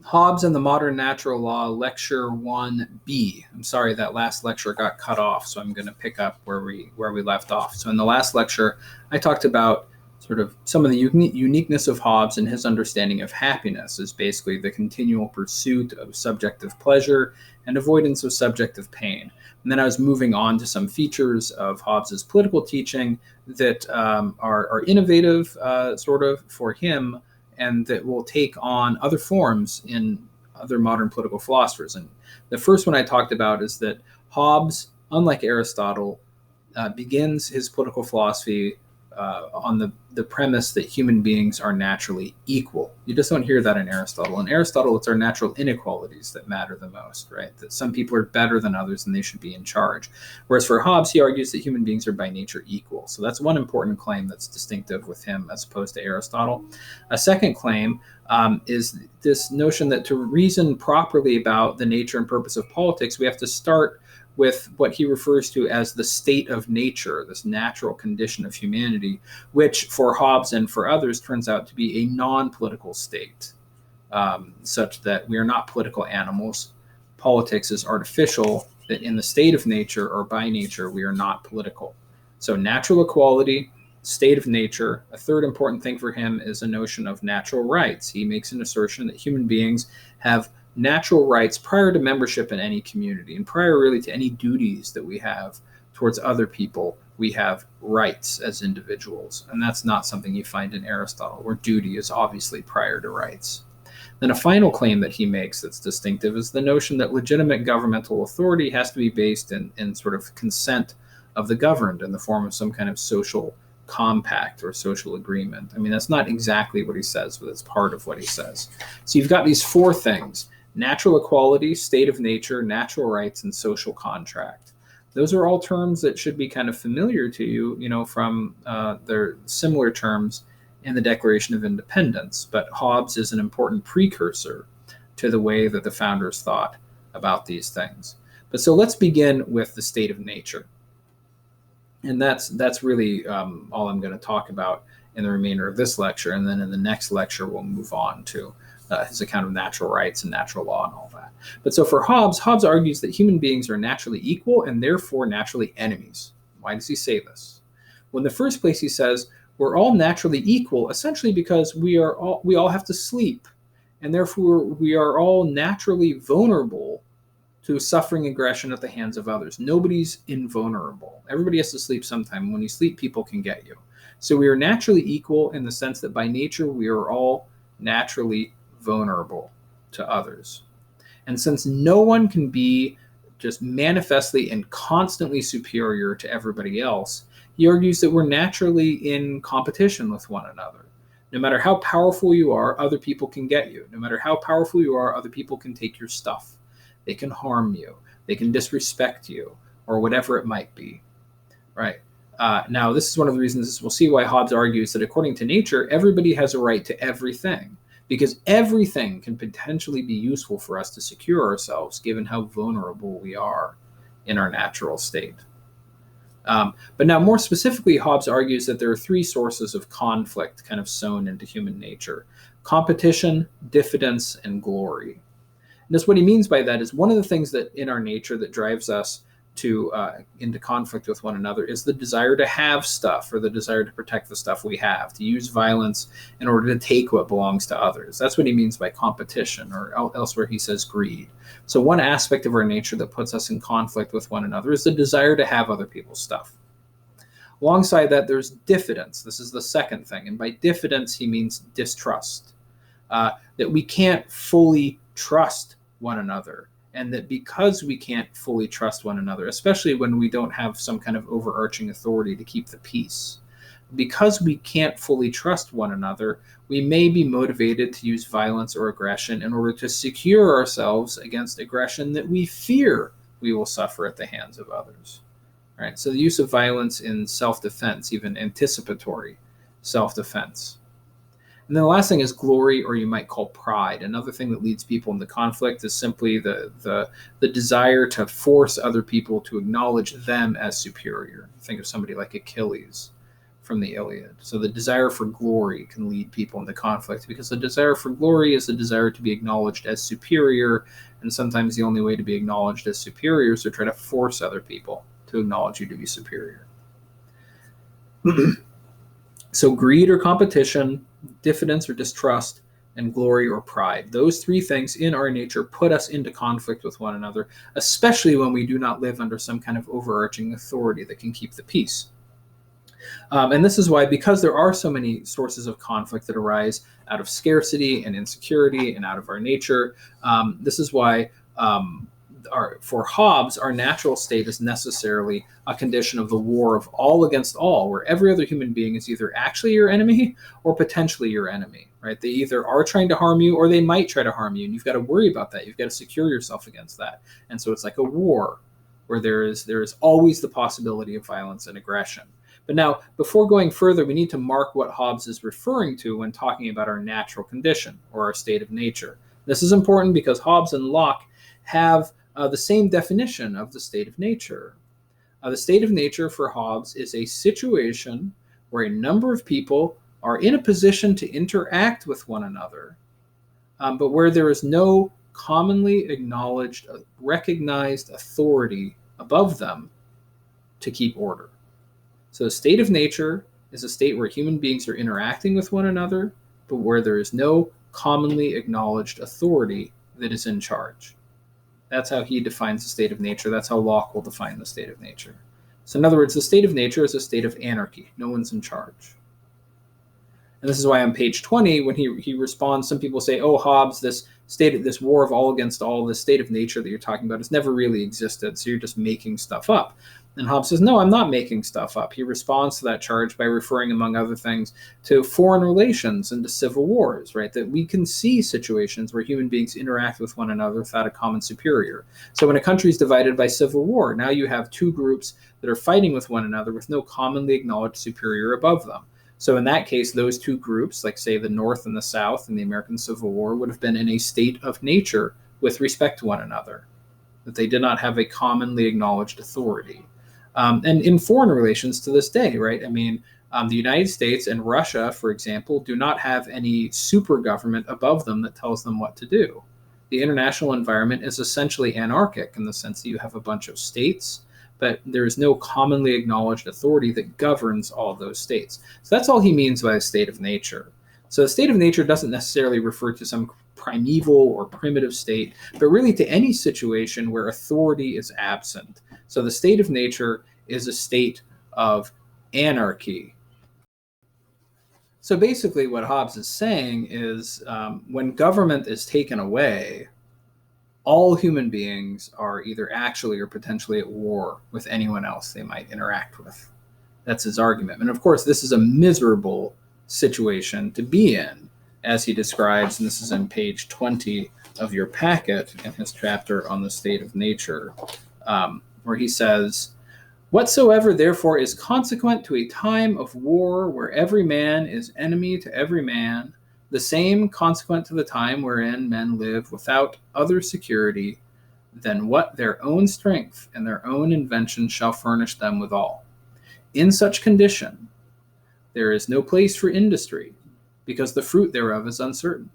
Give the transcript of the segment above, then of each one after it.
Hobbes and the Modern Natural Law, Lecture 1B. I'm sorry that last lecture got cut off, so I'm going to pick up where we left off. So in the last lecture, I talked about sort of some of the uniqueness of Hobbes and his understanding of happiness is basically the continual pursuit of subjective pleasure and avoidance of subjective pain. And then I was moving on to some features of Hobbes's political teaching that are innovative, sort of, for him, and that will take on other forms in other modern political philosophers. And the first one I talked about is that Hobbes, unlike Aristotle, begins his political philosophy on the premise that human beings are naturally equal. You just don't hear that in Aristotle. In Aristotle, it's our natural inequalities that matter the most, right? That some people are better than others and they should be in charge. Whereas for Hobbes, he argues that human beings are by nature equal. So that's one important claim that's distinctive with him as opposed to Aristotle. A second claim is this notion that to reason properly about the nature and purpose of politics, we have to start with what he refers to as the state of nature, this natural condition of humanity, which for Hobbes and for others turns out to be a non-political state, such that we are not political animals. Politics is artificial, that in the state of nature or by nature, we are not political. So natural equality, state of nature. A third important thing for him is a notion of natural rights. He makes an assertion that human beings have natural rights prior to membership in any community and prior really to any duties that we have towards other people. We have rights as individuals, and that's not something you find in Aristotle, where duty is obviously prior to rights. Then a final claim that he makes that's distinctive is the notion that legitimate governmental authority has to be based in sort of consent of the governed in the form of some kind of social compact or social agreement. I mean, that's not exactly what he says, but it's part of what he says. So you've got these four things: natural equality, state of nature, natural rights, and social contract. Those are all terms that should be kind of familiar to you, from their similar terms in the Declaration of Independence. But Hobbes is an important precursor to the way that the founders thought about these things. But so let's begin with the state of nature. And that's really all I'm going to talk about in the remainder of this lecture. And then in the next lecture, we'll move on to his account of natural rights and natural law and all that. But so for Hobbes argues that human beings are naturally equal and therefore naturally enemies. Why does he say this? Well, in the first place, he says we're all naturally equal, essentially because we all have to sleep, and therefore we are all naturally vulnerable to suffering aggression at the hands of others. Nobody's invulnerable. Everybody has to sleep sometime. When you sleep, people can get you. So we are naturally equal in the sense that by nature we are all naturally vulnerable to others. And since no one can be just manifestly and constantly superior to everybody else, he argues that we're naturally in competition with one another. No matter how powerful you are, other people can get you. No matter how powerful you are, other people can take your stuff. They can harm you. They can disrespect you, or whatever it might be, right? Now, this is one of the reasons we'll see why Hobbes argues that according to nature, everybody has a right to everything, because everything can potentially be useful for us to secure ourselves, given how vulnerable we are in our natural state. But now, more specifically, Hobbes argues that there are three sources of conflict kind of sewn into human nature: competition, diffidence, and glory. And that's what he means by that is one of the things that in our nature that drives us to into conflict with one another is the desire to have stuff, or the desire to protect the stuff we have, to use violence in order to take what belongs to others. That's what he means by competition, or elsewhere he says greed. So one aspect of our nature that puts us in conflict with one another is the desire to have other people's stuff. Alongside that, there's diffidence. This is the second thing. And by diffidence, he means distrust. That we can't fully trust one another. And that because we can't fully trust one another, especially when we don't have some kind of overarching authority to keep the peace, because we can't fully trust one another, we may be motivated to use violence or aggression in order to secure ourselves against aggression that we fear we will suffer at the hands of others. Right? So the use of violence in self-defense, even anticipatory self-defense. And then the last thing is glory, or you might call pride. Another thing that leads people into conflict is simply the desire to force other people to acknowledge them as superior. Think of somebody like Achilles, from the Iliad. So the desire for glory can lead people into conflict, because the desire for glory is the desire to be acknowledged as superior, and sometimes the only way to be acknowledged as superior is to try to force other people to acknowledge you to be superior. So greed or competition, diffidence or distrust, and glory or pride. Those three things in our nature put us into conflict with one another, especially when we do not live under some kind of overarching authority that can keep the peace. And this is why, because there are so many sources of conflict that arise out of scarcity and insecurity and out of our nature, this is why for Hobbes, our natural state is necessarily a condition of the war of all against all, where every other human being is either actually your enemy or potentially your enemy, right? They either are trying to harm you or they might try to harm you, and you've got to worry about that. You've got to secure yourself against that. And so it's like a war where there is always the possibility of violence and aggression. But now, before going further, we need to mark what Hobbes is referring to when talking about our natural condition or our state of nature. This is important because Hobbes and Locke have the same definition of the state of nature. The state of nature for Hobbes is a situation where a number of people are in a position to interact with one another, but where there is no commonly acknowledged, recognized authority above them to keep order. So a state of nature is a state where human beings are interacting with one another, but where there is no commonly acknowledged authority that is in charge. That's how he defines the state of nature. That's how Locke will define the state of nature. So in other words, the state of nature is a state of anarchy. No one's in charge. And this is why on page 20, when he responds, some people say, oh, Hobbes, this war of all against all, this state of nature that you're talking about has never really existed, so you're just making stuff up. And Hobbes says, no, I'm not making stuff up. He responds to that charge by referring, among other things, to foreign relations and to civil wars, right? That we can see situations where human beings interact with one another without a common superior. So when a country is divided by civil war, now you have two groups that are fighting with one another with no commonly acknowledged superior above them. So in that case, those two groups, like say the North and the South in the American Civil War, would have been in a state of nature with respect to one another, that they did not have a commonly acknowledged authority. And in foreign relations to this day, right? I mean, the United States and Russia, for example, do not have any super government above them that tells them what to do. The international environment is essentially anarchic in the sense that you have a bunch of states, but there is no commonly acknowledged authority that governs all of those states. So that's all he means by a state of nature. So the state of nature doesn't necessarily refer to some primeval or primitive state, but really to any situation where authority is absent. So the state of nature is a state of anarchy. So basically what Hobbes is saying is when government is taken away, all human beings are either actually or potentially at war with anyone else they might interact with. That's his argument. And of course, this is a miserable situation to be in, as he describes, and this is in page 20 of your packet in his chapter on the state of nature, where he says, whatsoever therefore is consequent to a time of war where every man is enemy to every man, the same consequent to the time wherein men live without other security than what their own strength and their own invention shall furnish them withal. In such condition, there is no place for industry, because the fruit thereof is uncertain,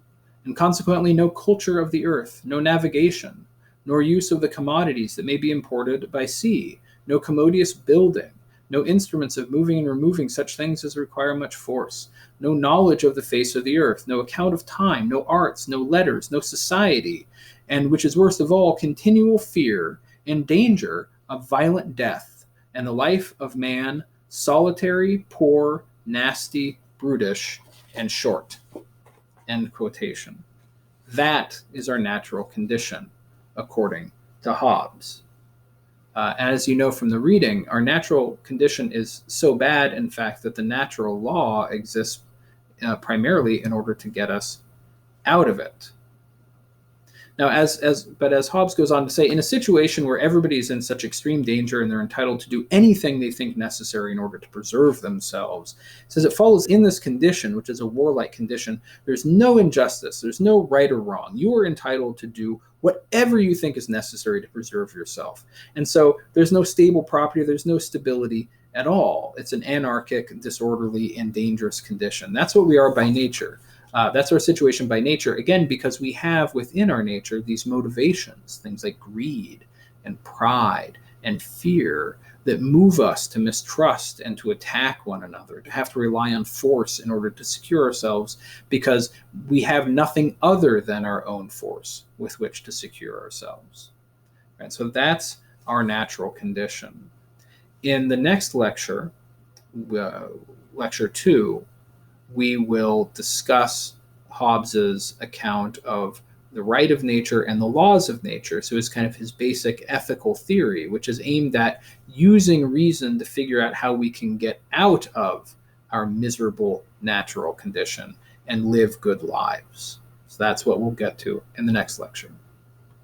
and consequently no culture of the earth, no navigation, nor use of the commodities that may be imported by sea, no commodious building, no instruments of moving and removing such things as require much force, no knowledge of the face of the earth, no account of time, no arts, no letters, no society, and which is worst of all, continual fear and danger of violent death, and the life of man solitary, poor, nasty, brutish, and short. End quotation. That is our natural condition, according to Hobbes. As you know from the reading, our natural condition is so bad, in fact, that the natural law exists primarily in order to get us out of it. Now, as Hobbes goes on to say, in a situation where everybody is in such extreme danger and they're entitled to do anything they think necessary in order to preserve themselves, he says it follows in this condition, which is a warlike condition, there's no injustice, there's no right or wrong. You are entitled to do whatever you think is necessary to preserve yourself. And so there's no stable property, there's no stability, at all. It's an anarchic, disorderly, and dangerous condition. That's what we are by nature. That's our situation by nature, again, because we have within our nature these motivations, things like greed and pride and fear, that move us to mistrust and to attack one another, to have to rely on force in order to secure ourselves, because we have nothing other than our own force with which to secure ourselves. Right? So that's our natural condition. In the next lecture, lecture 2, we will discuss Hobbes's account of the right of nature and the laws of nature. So it's kind of his basic ethical theory, which is aimed at using reason to figure out how we can get out of our miserable natural condition and live good lives. So that's what we'll get to in the next lecture.